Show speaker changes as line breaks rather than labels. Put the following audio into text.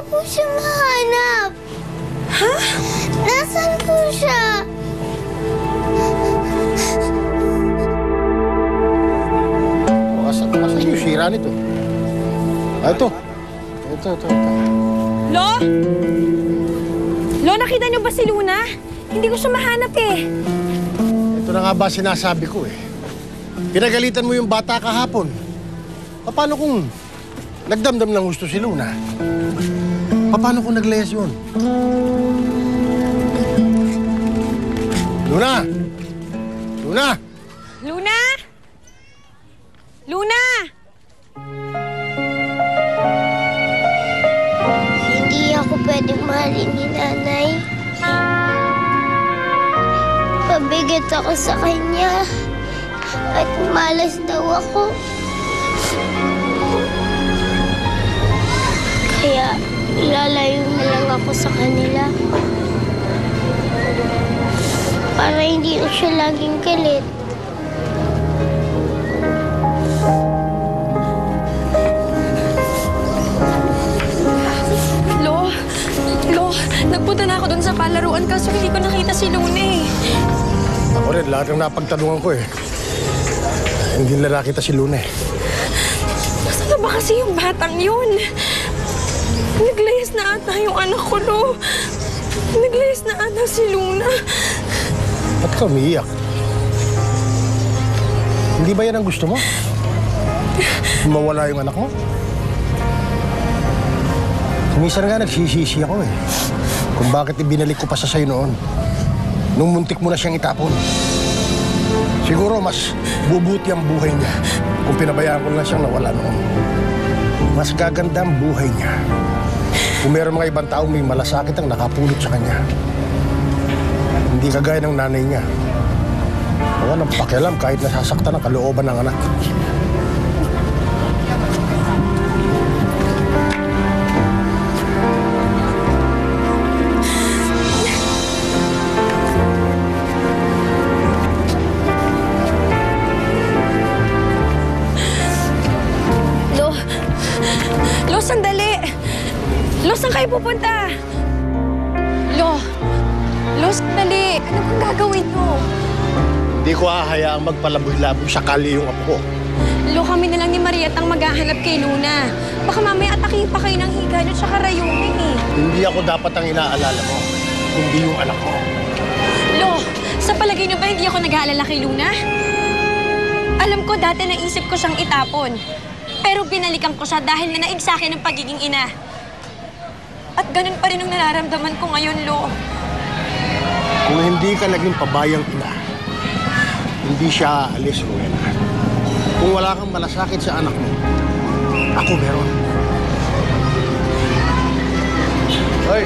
po siya mahanap.
Ha?
Nasaan po siya?
Asan yung sira nito? Ito.
Lo? Lo, nakita niyo ba si Luna? Hindi ko siya mahanap eh.
Ito na nga ba sinasabi ko eh. Pinagalitan mo yung bata kahapon. Paano kung nagdamdam ng gusto si Luna? Paano kung naglayas yun? Luna! Luna!
Luna? Luna!
Hindi ako pwedeng mahalin ni Nanay. Pabigat ako sa kanya. At malas daw ako. Kaya ilalayo na lang ako sa kanila. Para hindi na siya laging galit.
Lo, nagpunta na ako dun sa palaruan kaso hindi ko nakita si Luna eh.
Ako rin, lahat ng napagtanungan ko eh. Hindi na nakita si Luna eh.
Nasaan na ba kasi yung batang yun? Naglayas na ata yung anak ko, Lo. Naglayas na ata si Luna.
Ba't ka umiiyak? Hindi ba yan ang gusto mo? Mawala yung anak mo? Minsan nga nagsisisi ako eh. Kung bakit ibinalik ko pa sa sa'yo noon. Nung muntik mo na siyang itapon. Siguro mas bubuti ang buhay niya kung pinabayaan ko na siyang nawala noon. Mas gaganda ang buhay niya kung meron mga ibang taong may malasakit ang nakapulot sa kanya. Hindi kagaya ng nanay niya. Wala nang pakialam kahit nasasaktan ang kalooban ng anak.
Lo, sandali! Lo, saan kayo pupunta? Lo, sandali! Ano kung gagawin mo?
Hindi ko hahayaang magpalaboy-laboy sa kali yung apo ko.
Lo, kami na lang ni Mariette ang maghahanap kay Luna. Baka mamaya atakihin pa kayo ng higa niyo tsaka rayumin eh.
Hindi ako dapat ang inaalala mo, kundi yung anak ko.
Lo, sa palagay niyo ba hindi ako nag-aalala kay Luna? Alam ko dati naisip ko siyang itapon. Pero binalikan ko siya dahil nanaig sa akin ng pagiging ina. At ganun pa rin ang nararamdaman ko ngayon, Lo.
Kung hindi ka naging pabayang ina, hindi siya aalis, Rowena. Kung wala kang malasakit sa anak mo, ako meron. Hoy!